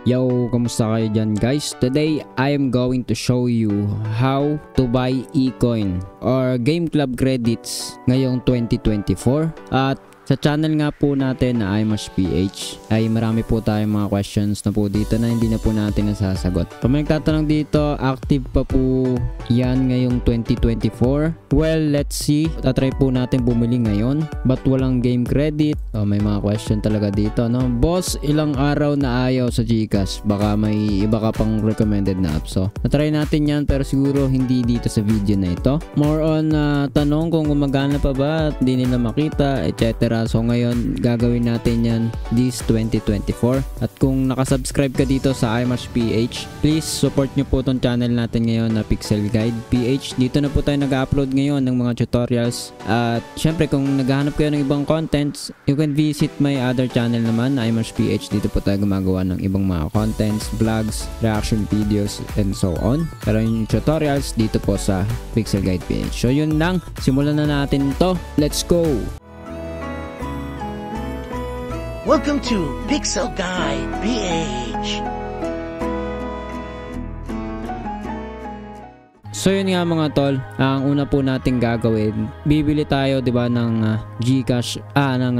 Yo, kamusta kayo dyan guys? Today, I am going to show you how to buy eCoin or Game Club credits ngayong 2024. At sa channel nga po natin na iMashPH ay marami po tayong mga questions na po dito na hindi na po natin nasasagot. Kung may nagtatanong dito, active pa po yan ngayong 2024. Well, let's see. Tatry po natin bumili ngayon. Ba't walang game credit? May mga question talaga dito, no? Boss, ilang araw na ayaw sa GCash? Baka may iba ka pang recommended na app. So, natry natin yan pero siguro hindi dito sa video na ito. More on tanong kung gumagana pa ba at hindi nila makita, etc. So ngayon gagawin natin yan this 2024. At kung nakasubscribe ka dito sa iMashPH, please support nyo po tong channel natin ngayon na Pixel Guide PH. Dito na po tayo nag-upload ngayon ng mga tutorials. At syempre kung naghahanap kayo ng ibang contents, you can visit my other channel naman na iMashPH. Dito po tayo gumagawa ng ibang mga contents, vlogs, reaction videos, and so on. Pero yung tutorials dito po sa Pixel Guide PH. So yun lang, simulan na natin to. Let's go! Welcome to Pixel Guide PH. So yun nga mga tol, ang una po natin gagawin, bibili tayo 'di ba ng GCash ng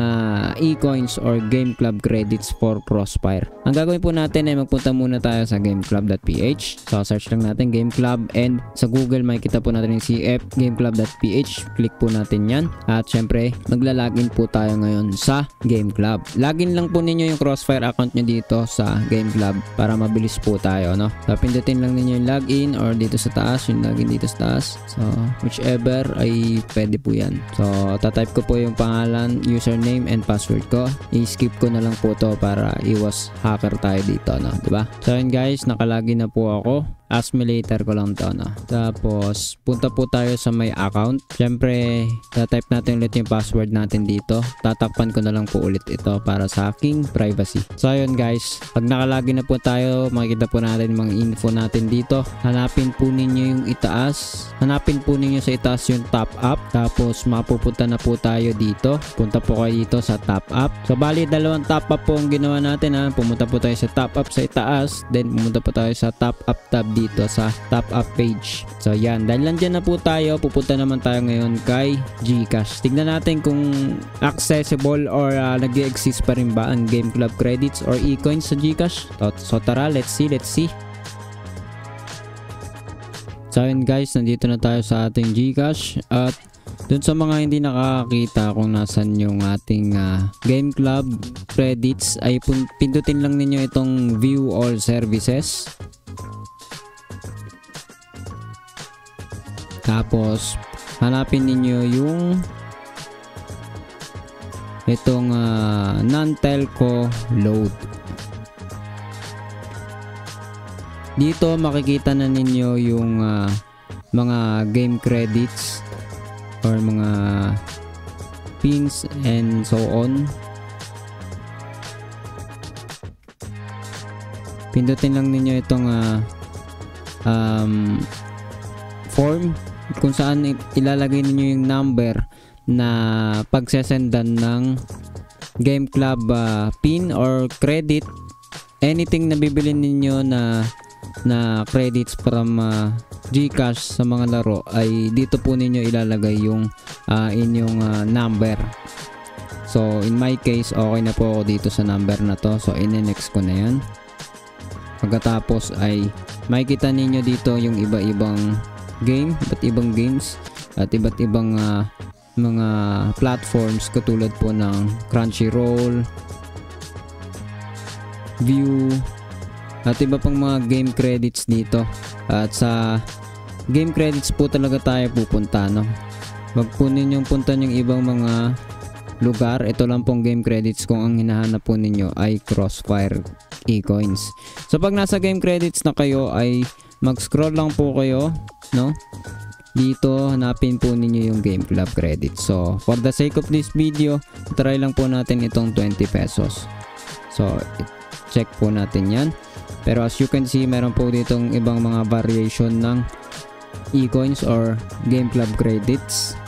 eCoins or Game Club credits for Crossfire. Ang gagawin po natin ay magpunta muna tayo sa gameclub.ph. So search lang natin Game Club and sa Google makikita po natin yung CF gameclub.ph. Click po natin 'yan at syempre magla-login po tayo ngayon sa Game Club. Login lang po ninyo yung Crossfire account nyo dito sa Game Club para mabilis po tayo, no? So pindutin lang ninyo yung login or dito sa taas yung laging dito sa taas. So, whichever ay pwede po yan. So, tatype ko po yung pangalan, username, and password ko. I-skip ko na lang po to para iwas hacker tayo dito, no? Diba? So, yun guys, nakalagin na po ako. Ask me later ko lang to, no? Tapos, punta po tayo sa my account. Siyempre, tatype natin ulit yung password natin dito. Tatakpan ko na lang po ulit ito para sa aking privacy. So, ayun guys. Pag nakalagin na po tayo, makikita po natin mga info natin dito. Hanapin po ninyo yung itaas. Hanapin po ninyo sa itaas yung top up. Tapos, mapupunta na po tayo dito. Punta po kayo dito sa top up. So, bali, dalawang top up po ang ginawa natin, ha? Pumunta po tayo sa top up sa itaas. Then, pumunta po tayo sa top up tab dito sa top up page. So yan, dahil nandiyan na po tayo, pupunta naman tayo ngayon kay GCash. Tignan natin kung accessible or nag-exist pa rin ba ang Game Club credits or eCoins sa GCash. So tara, let's see. So yun guys, nandito na tayo sa ating GCash at dun sa mga hindi nakakita kung nasan yung ating Game Club credits ay pindutin lang ninyo itong view all services. Tapos hanapin ninyo yung itong non-telco load. Dito makikita na ninyo yung mga game credits or mga pins and so on. Pindutin lang ninyo itong form kung saan ilalagay niyo yung number na pagsesendan ng Game Club pin or credit. Anything na bibili ninyo na credits from GCash sa mga laro ay dito po ninyo ilalagay yung inyong number. So in my case, okay na po ako dito sa number na to. So in-next ko na yan. Pagkatapos ay makikita ninyo dito yung iba-ibang game, iba't ibang games at iba't ibang mga platforms katulad po ng Crunchyroll, View at iba pang mga game credits dito. At sa game credits po talaga tayo pupunta, no? Wag po ninyong puntan yung ibang mga lugar. Ito lang pong game credits kung ang hinahanap po ninyo ay Crossfire eCoins. So pag nasa game credits na kayo ay mag-scroll lang po kayo, no? Dito hanapin po ninyo yung Game Club credit. So for the sake of this video, try lang po natin itong 20 pesos. So check po natin yan. Pero as you can see, meron po ditong ibang mga variation ng eCoins or Game Club credits.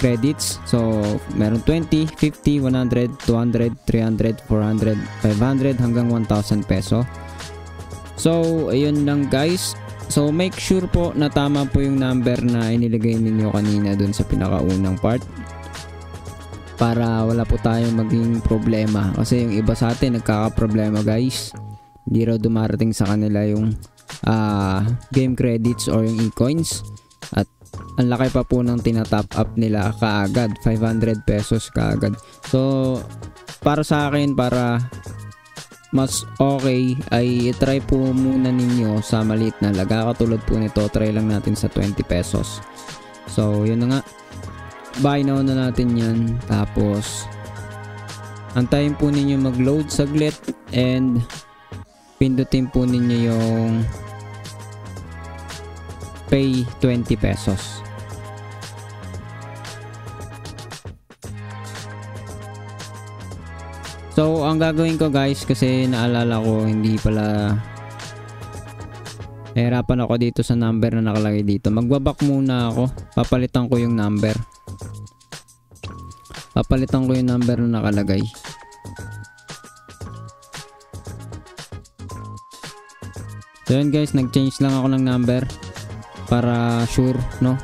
So meron 20, 50, 100, 200, 300, 400, 500 hanggang 1,000 peso. So ayun lang guys. So make sure po na tama po yung number na inilagay ninyo kanina dun sa pinakaunang part, para wala po tayong maging problema, kasi yung iba sa atin nagkakaproblema guys, hindi raw dumarating sa kanila yung game credits or yung e-coins, at ang laki pa po ng tinatop up nila kaagad, 500 pesos kaagad. So para sa akin, para mas okay, ay try po muna ninyo sa maliit na laga. Katulad po nito, try lang natin sa 20 pesos. So yun na nga, buy now na natin yan, tapos antayin po ninyo mag-load saglit and pindutin po ninyo yung pay 20 pesos. So ang gagawin ko guys, kasi naalala ko hindi pala, nahirapan ako dito sa number na nakalagay dito. Magbaback muna ako, papalitan ko yung number. Papalitan ko yung number na nakalagay. So yun guys, nag-change lang ako ng number para sure, no?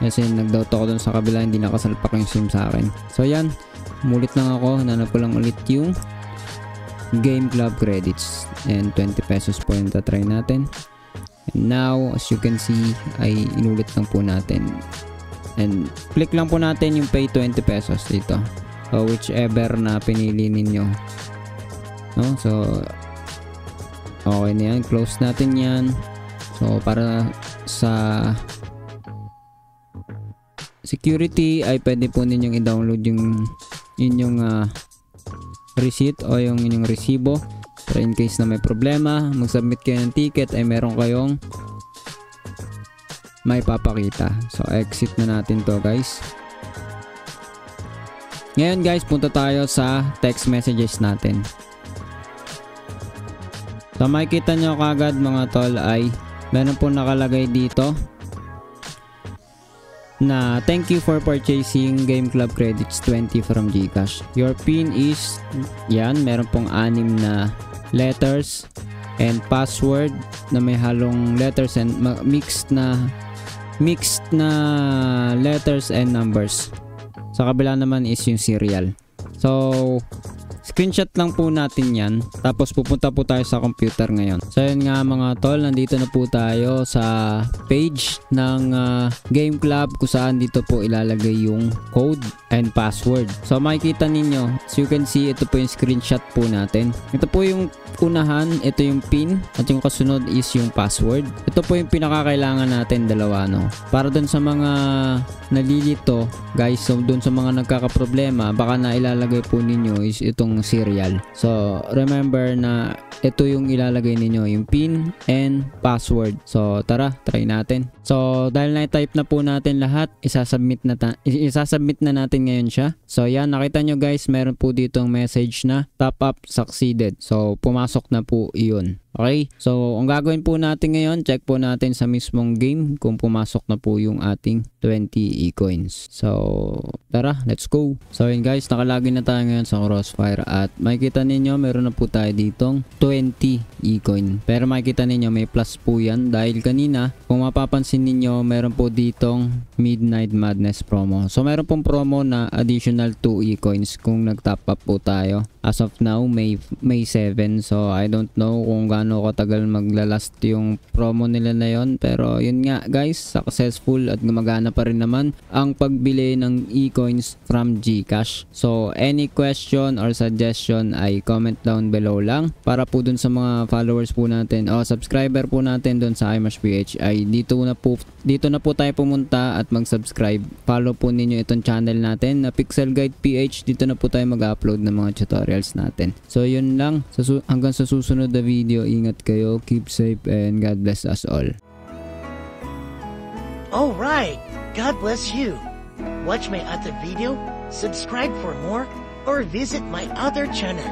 Kasi nag-doubt ako dun sa kabila, hindi nakasalpak yung SIM sa akin. So yan, mulit lang ako, hanap ko lang ulit yung Game Club credits, and 20 pesos po yung tatry natin. And now as you can see, ay inulit lang po natin, and click lang po natin yung pay 20 pesos dito, so whichever na pinili ninyo, no? So okay na yan, close natin yan. So para sa security ay pwede po ninyong i-download yung inyong receipt o yung inyong resibo, para in case na may problema, mag-submit kayo ng ticket, ay meron kayong may papakita. So exit na natin to guys. Ngayon guys, punta tayo sa text messages natin. So makikita nyo kagad mga tol, ay meron po nakalagay dito na thank you for purchasing Game Club credits 20 from GCash. Your PIN is, yan, meron pong 6 na letters and password na may halong letters and mixed na letters and numbers. Sa kabila naman is yung serial. So screenshot lang po natin yan, tapos pupunta po tayo sa computer ngayon. So yun nga mga tol, nandito na po tayo sa page ng Game Club, kung saan dito po ilalagay yung code and password. So makikita ninyo, as you can see, ito po yung screenshot po natin. Ito po yung unahan, ito yung PIN, at yung kasunod is yung password. Ito po yung pinakakailangan natin, dalawa, no? Para dun sa mga nalilito guys, so dun sa mga nagkakaproblema, baka na ilalagay po ninyo is itong serial. So remember na ito yung ilalagay ninyo, yung PIN and password. So tara, try natin. So dahil na-type na po natin lahat, isasubmit na natin ngayon siya. So yan, nakita nyo guys, meron po ditong message na top up succeeded. So pumasok na po iyon. Okay, so ang gagawin po natin ngayon, check po natin sa mismong game kung pumasok na po yung ating 20 e-coins. So tara, let's go. So yun guys, nakalagin na tayo ngayon sa Crossfire, at makikita ninyo meron na po tayo ditong 20 e-coin. Pero makikita ninyo may plus po yan, dahil kanina kung mapapansin ninyo meron po ditong Midnight Madness promo. So meron pong promo na additional 2 e-coins kung nag-top up po tayo. As of now, May 7. So I don't know kung gaano katagal maglalast yung promo nila na yon, pero yun nga guys, successful at gumagana pa rin naman ang pagbili ng e-coins from GCash. So any question or suggestion ay comment down below lang, para po dun sa mga followers po natin o subscriber po natin dun sa IMashPH, ay dito na po tayo pumunta at mag-subscribe. Follow po ninyo itong channel natin na Pixel Guide PH. Dito na po tayo mag-upload ng mga tutorials natin. So yun lang, hanggang sa susunod na video, ingat kayo, keep safe, and God bless us all. Alright, God bless you. Watch my other video, subscribe for more, or visit my other channel.